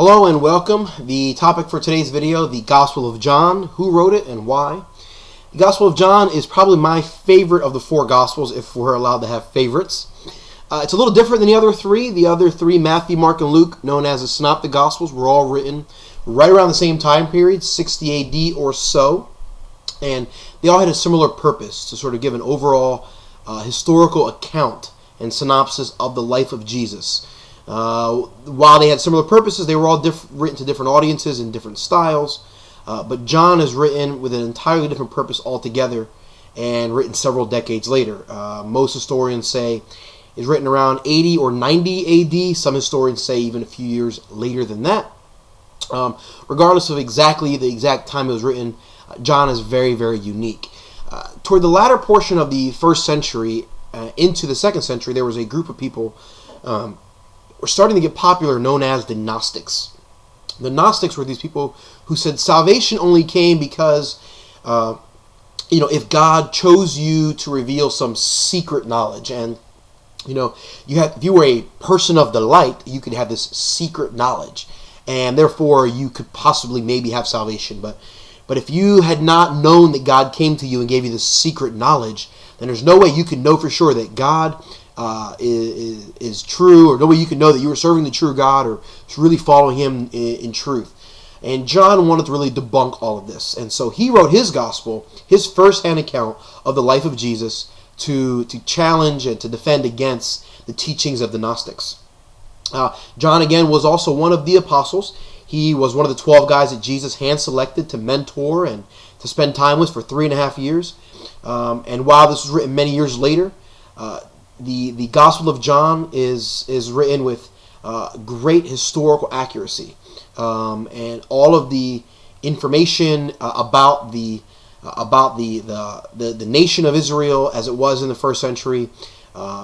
Hello and welcome. The topic for today's video, the Gospel of John. Who wrote it and why? The Gospel of John is probably my favorite of the four Gospels, if we're allowed to have favorites. It's a little different than the other three. The other three, Matthew, Mark, and Luke, known as the Synoptic Gospels, were all written right around the same time period, 60 AD or so. And they all had a similar purpose, to sort of give an overall historical account and synopsis of the life of Jesus. While they had similar purposes, they were all written to different audiences in different styles. But John is written with an entirely different purpose altogether and written several decades later. Most historians say is written around 80 or 90 AD. Some historians say even a few years later than that. Regardless of the exact time it was written, John is very, very unique. Toward the latter portion of the first century into the second century, there was a group of people were starting to get popular known as the Gnostics. The Gnostics were these people who said salvation only came because, if God chose you to reveal some secret knowledge, and if you were a person of the light, you could have this secret knowledge, and therefore you could possibly maybe have salvation. But if you had not known that God came to you and gave you this secret knowledge, then there's no way you could know for sure that God is true, or no way you can know that you were serving the true God or really following Him in truth. And John wanted to really debunk all of this, and so he wrote his gospel, his first-hand account of the life of Jesus, to challenge and to defend against the teachings of the Gnostics. John, again, was also one of the apostles. He was one of the 12 guys that Jesus hand-selected to mentor and to spend time with for 3.5 years. And while this was written many years later, the Gospel of John is written with great historical accuracy, and all of the information about the nation of Israel as it was in the first century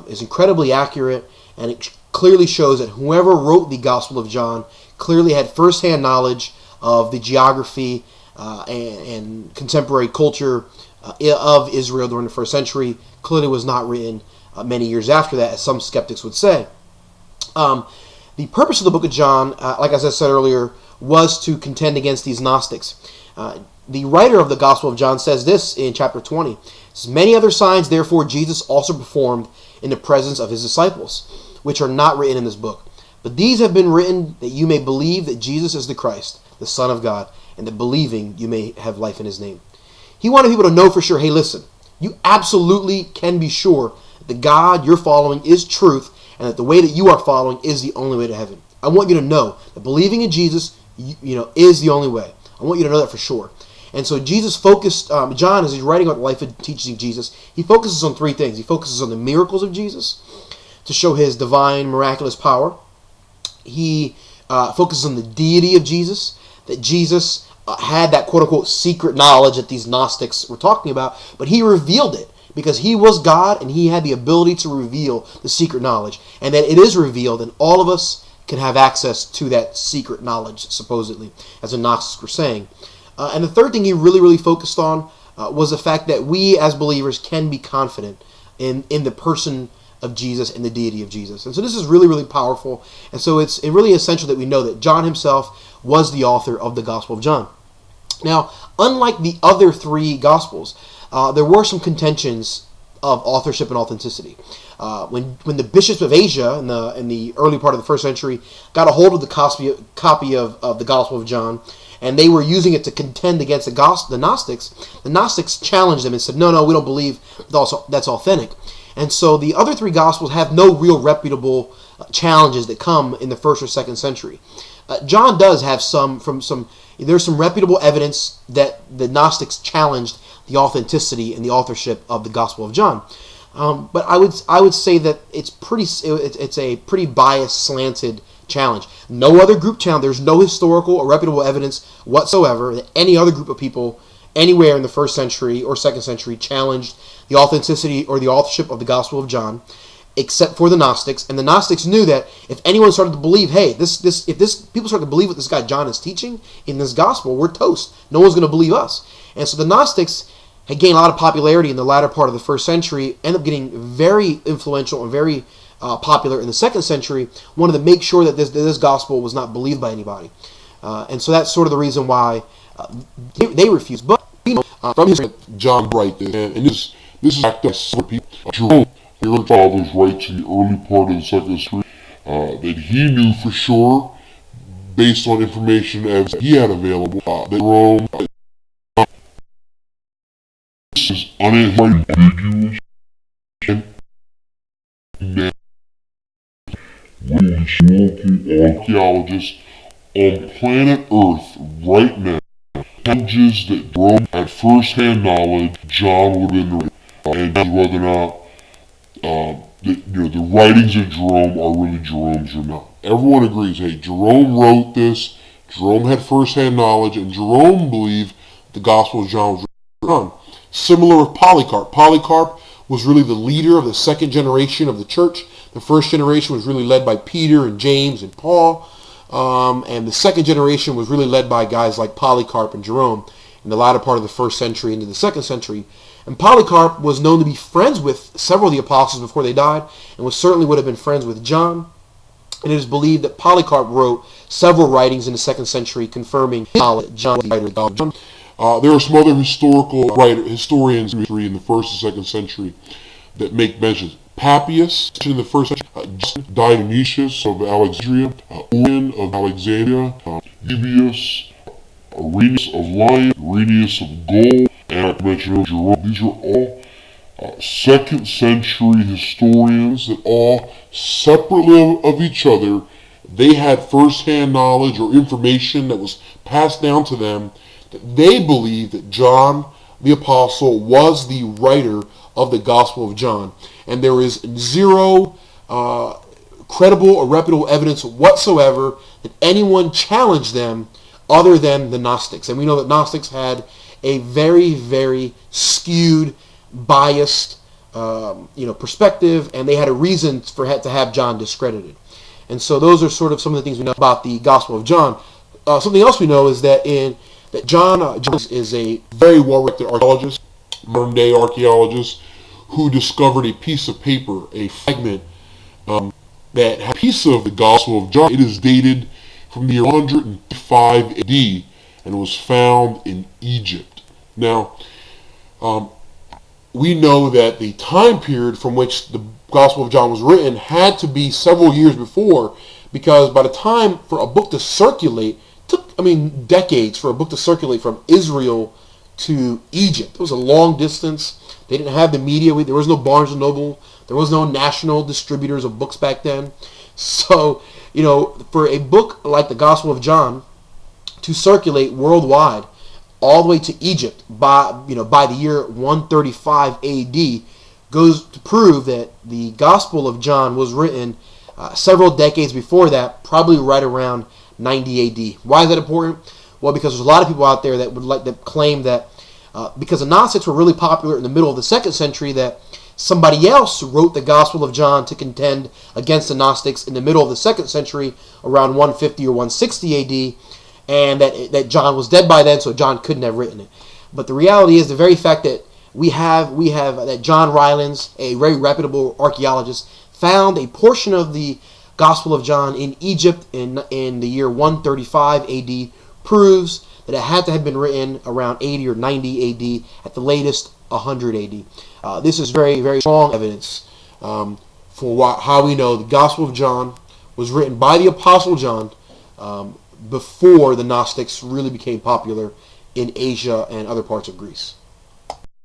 is incredibly accurate, and it clearly shows that whoever wrote the Gospel of John clearly had first-hand knowledge of the geography and contemporary culture of Israel during the first century. Clearly was not written many years after that, as some skeptics would say. The purpose of the book of John, like as I said earlier, was to contend against these Gnostics. The writer of the Gospel of John says this in chapter 20. It says, "Many other signs, therefore, Jesus also performed in the presence of his disciples, which are not written in this book. But these have been written that you may believe that Jesus is the Christ, the Son of God, and that believing you may have life in his name." He wanted people to know for sure, hey, listen, you absolutely can be sure that the God you're following is truth, and that the way that you are following is the only way to heaven. I want you to know that believing in Jesus, is the only way. I want you to know that for sure. And so Jesus focused, John, as he's writing about the life and teachings of Jesus, he focuses on three things. He focuses on the miracles of Jesus to show his divine, miraculous power. He focuses on the deity of Jesus, that Jesus had that quote-unquote secret knowledge that these Gnostics were talking about, but he revealed it because he was God and he had the ability to reveal the secret knowledge, and that it is revealed and all of us can have access to that secret knowledge, supposedly, as the Gnostics were saying. And the third thing he really focused on was the fact that we as believers can be confident in the person of Jesus and the deity of Jesus. And so this is really powerful, and so it's really essential that we know that John himself was the author of the Gospel of John. Now, unlike the other three Gospels, there were some contentions of authorship and authenticity. When the bishops of Asia in the early part of the first century got a hold of the copy of the Gospel of John, and they were using it to contend against the Gnostics challenged them and said, no, we don't believe that's authentic. And so the other three Gospels have no real reputable challenges that come in the first or second century. John does have there's some reputable evidence that the Gnostics challenged the authenticity and the authorship of the Gospel of John. But I would say that it's a pretty biased, slanted challenge. No other group challenge. There's no historical or reputable evidence whatsoever that any other group of people anywhere in the first century or second century challenged the authenticity or the authorship of the Gospel of John, except for the Gnostics. And the Gnostics knew that if anyone started to believe, hey, if people start to believe what this guy John is teaching in this gospel, we're toast. No one's going to believe us. And so the Gnostics had gained a lot of popularity in the latter part of the first century, ended up getting very influential and very popular in the 2nd century, wanted to make sure that this gospel was not believed by anybody. And so that's sort of the reason why they refused. But from history, John write this, and this is backed up by people. Jerome, the early fathers, writes in the early part of the 2nd century that he knew for sure, based on information as he had available, that Rome is unambiguous and historical archaeologists on planet Earth right now acknowledges that Jerome had first-hand knowledge. John would have been the and whether or not the writings of Jerome are really Jerome's or not. Everyone agrees, hey, Jerome wrote this, Jerome had first-hand knowledge, and Jerome believed the Gospel of John was written. Similar with Polycarp. Polycarp was really the leader of the 2nd generation of the church. The 1st generation was really led by Peter and James and Paul, and the 2nd generation was really led by guys like Polycarp and Jerome in the latter part of the 1st century into the 2nd century. And Polycarp was known to be friends with several of the apostles before they died, and certainly would have been friends with John. And it is believed that Polycarp wrote several writings in the 2nd century confirming that John was the writer of John. There are some other historians in the 1st and 2nd century that make mentions. Papias in the 1st century, Dionysius of Alexandria, Orion of Alexandria, Eusebius, Irenaeus of Lyon, Irenaeus of Gaul, and I mentioned Jerome. These are all 2nd century historians that all separately of each other, they had first-hand knowledge or information that was passed down to them that they believed that John the Apostle was the writer of the Gospel of John. And there is zero credible or reputable evidence whatsoever that anyone challenged them other than the Gnostics. And we know that Gnostics had a very, very skewed, biased perspective, and they had a reason to have John discredited. And so those are sort of some of the things we know about the Gospel of John. Something else we know is that John is a very well-respected archaeologist, modern-day archaeologist, who discovered a piece of paper, a fragment, that had a piece of the Gospel of John. It is dated from the year 105 AD, and it was found in Egypt. Now, we know that the time period from which the Gospel of John was written had to be several years before, because by the time for a book to circulate, took decades for a book to circulate from Israel to Egypt. It was a long distance. They didn't have the media. There was no Barnes & Noble. There was no national distributors of books back then. So, for a book like the Gospel of John to circulate worldwide all the way to Egypt by the year 135 AD goes to prove that the Gospel of John was written several decades before that, probably right around 90 AD. Why is that important? Well, because there's a lot of people out there that claim that because the Gnostics were really popular in the middle of the 2nd century, that somebody else wrote the Gospel of John to contend against the Gnostics in the middle of the 2nd century, around 150 or 160 AD, and that John was dead by then, so John couldn't have written it. But the reality is the very fact that we have that John Rylands, a very reputable archaeologist, found a portion of the Gospel of John in Egypt in the year 135 AD proves that it had to have been written around 80 or 90 AD, at the latest 100 AD. This is very, very strong evidence for how we know the Gospel of John was written by the Apostle John before the Gnostics really became popular in Asia and other parts of Greece.